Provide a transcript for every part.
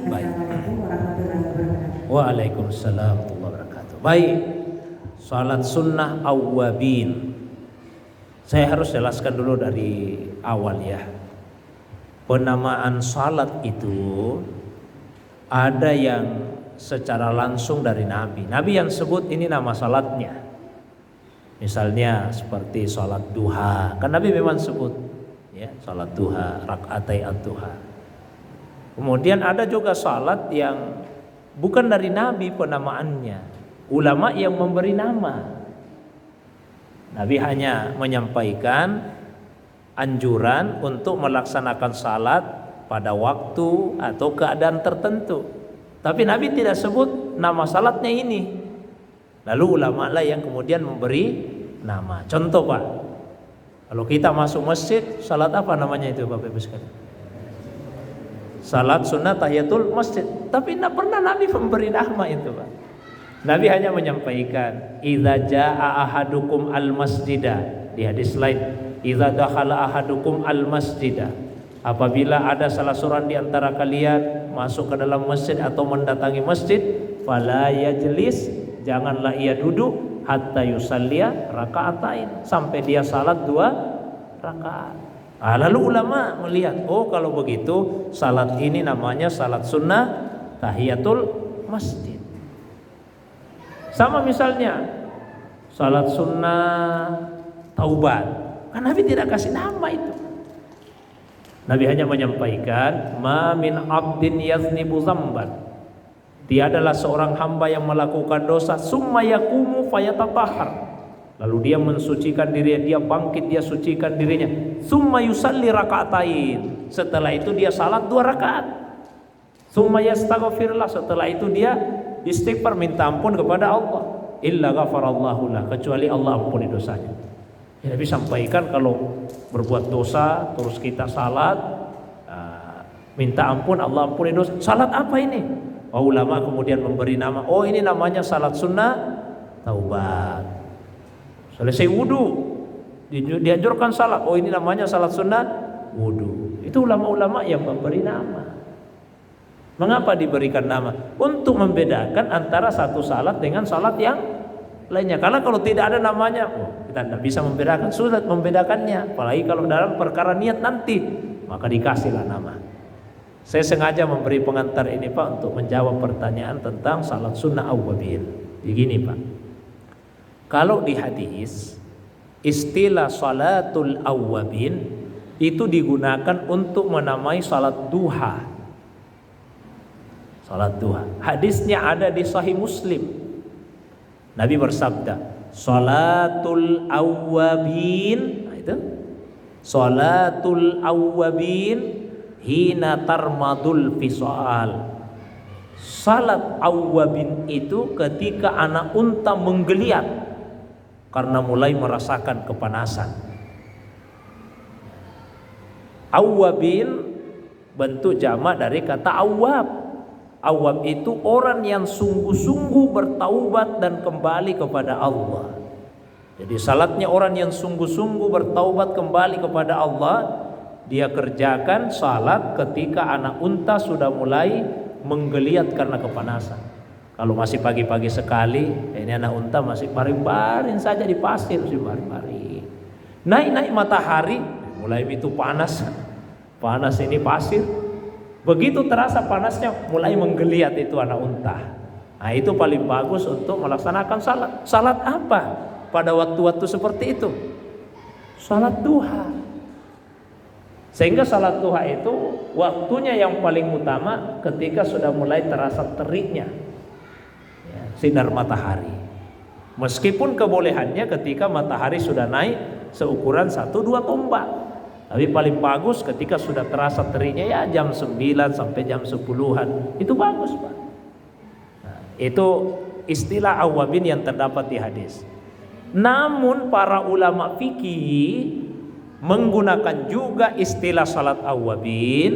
Baik. Assalamualaikum warahmatullahi wabarakatuh. Waalaikumsalam warahmatullahi wabarakatuh. Baik. Salat sunnah awwabin. Saya harus jelaskan dulu dari awal ya. Penamaan salat itu ada yang secara langsung dari Nabi. Nabi yang sebut ini nama salatnya. Misalnya seperti salat duha. Kan Nabi memang sebut ya, salat duha, rakaatai ad-duha. Kemudian ada juga salat yang bukan dari Nabi penamaannya. Ulama yang memberi nama. Nabi hanya menyampaikan anjuran untuk melaksanakan salat pada waktu atau keadaan tertentu. Tapi Nabi tidak sebut nama salatnya ini. Lalu ulama lah yang kemudian memberi nama. Contoh Pak, kalau kita masuk masjid, salat apa namanya itu Bapak Ibu sekalian? Salat sunnah tahiyatul masjid. Tapi tidak pernah Nabi memberi nama itu Pak. Nabi hanya menyampaikan idza jaa ahadukum al masjida. Di hadis lain idza dakhala ahadukum al masjida, apabila ada salah seorang di antara kalian masuk ke dalam masjid atau mendatangi masjid, fala yajlis, janganlah ia duduk hatta yusalliya rakaatain, sampai dia salat 2 rakaat. Lalu ulama melihat, oh kalau begitu salat ini namanya salat sunnah tahiyatul masjid. Sama misalnya salat sunnah taubat, kan Nabi tidak kasih nama itu. Nabi hanya menyampaikan ma min abdin yaznibu zamban, tiadalah seorang hamba yang melakukan dosa summa yaqumu fayatatahhar, lalu dia mensucikan dirinya, dia bangkit, dia sucikan dirinya, summa yusalli rakaatain, setelah itu dia salat 2 rakaat, summa yastaghfirullah, setelah itu dia istighfar minta ampun kepada Allah, illa ghafarallahu lah, kecuali Allah ampuni dosanya. Ya, Nabi sampaikan kalau berbuat dosa terus kita salat minta ampun, Allah ampuni dosa. Salat apa ini? Oh, ulama kemudian memberi nama, oh ini namanya salat sunnah taubat. Selesai wudu dianjurkan salat, oh ini namanya salat sunnah wudu. Itu ulama-ulama yang memberi nama. Mengapa diberikan nama? Untuk membedakan antara satu salat dengan salat yang lainnya. Karena kalau tidak ada namanya, kita tidak bisa membedakan, sulit membedakannya. Apalagi kalau dalam perkara niat nanti, maka dikasihlah nama. Saya sengaja memberi pengantar ini Pak untuk menjawab pertanyaan tentang salat sunnah awwabin. Begini Pak, kalau di hadis istilah salatul awwabin itu digunakan untuk menamai salat duha. Salat duha. Hadisnya ada di Sahih Muslim. Nabi bersabda, salatul awwabin, itu salatul awwabin hina tarmadul fisal. Salat awwabin itu ketika anak unta menggeliat karena mulai merasakan kepanasan. Awwabin bentuk jamak dari kata awwab. Awwab itu orang yang sungguh-sungguh bertaubat dan kembali kepada Allah. Jadi salatnya orang yang sungguh-sungguh bertaubat kembali kepada Allah, dia kerjakan salat ketika anak unta sudah mulai menggeliat karena kepanasan. Kalau masih pagi-pagi sekali, ini anak unta masih baring-baring saja di pasir, masih baring-baring. Naik-naik matahari, mulai itu panas. Panas ini pasir. Begitu terasa panasnya, mulai menggeliat itu anak unta. Nah itu paling bagus untuk melaksanakan salat. Salat apa pada waktu-waktu seperti itu? Salat duha. Sehingga salat duha itu waktunya yang paling utama ketika sudah mulai terasa teriknya ya, sinar matahari. Meskipun kebolehannya ketika matahari sudah naik seukuran 1-2 tombak. Tapi paling bagus ketika sudah terasa teriknya ya jam 9 sampai jam 10-an. Itu bagus Pak. Nah, itu istilah awwabin yang terdapat di hadis. Namun para ulama fikih menggunakan juga istilah salat awwabin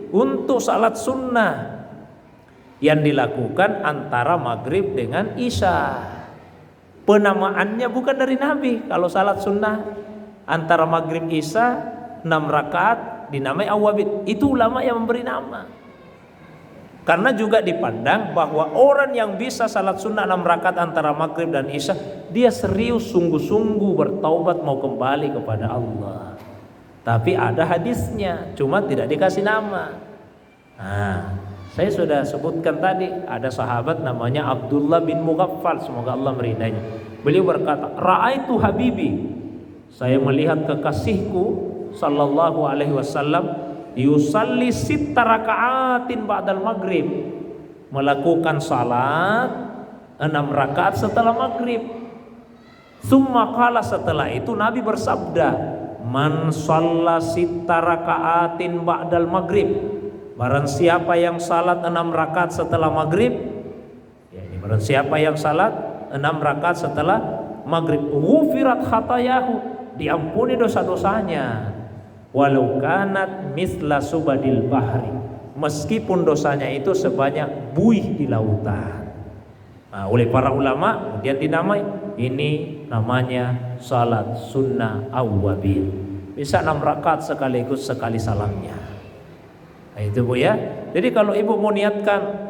untuk salat sunnah yang dilakukan antara maghrib dengan isya. Penamaannya bukan dari Nabi. Kalau salat sunnah antara maghrib isya 6 rakaat dinamai awwabin, itu ulama yang memberi nama. Karena juga dipandang bahwa orang yang bisa salat sunnah 6 rakaat antara maghrib dan isya, dia serius sungguh-sungguh bertaubat mau kembali kepada Allah. Tapi ada hadisnya, cuma tidak dikasih nama. Nah, saya sudah sebutkan tadi, ada sahabat namanya Abdullah bin Mughaffal, semoga Allah meridainya. Beliau berkata, "Ra'aitu habibi." Saya melihat kekasihku sallallahu alaihi wasallam yusalli 6 raka'atin ba'dal maghrib, melakukan salat 6 rakaat setelah maghrib. Summa qala, setelah itu Nabi bersabda, "Man shalla 6 raka'atin ba'dal maghrib." Barang siapa yang salat 6 rakaat setelah maghrib, ya, ini barang siapa yang salat 6 rakaat setelah maghrib, ghufirat khatayahu, diampuni dosa-dosanya. Walau kanat misla subadil bahri, meskipun dosanya itu sebanyak buih di lautan. Nah, oleh para ulama kemudian dinamai, ini namanya salat sunnah awwabin. Bisa 6 rakaat sekaligus sekali salamnya. Nah, itu Bu ya. Jadi kalau ibu mau niatkan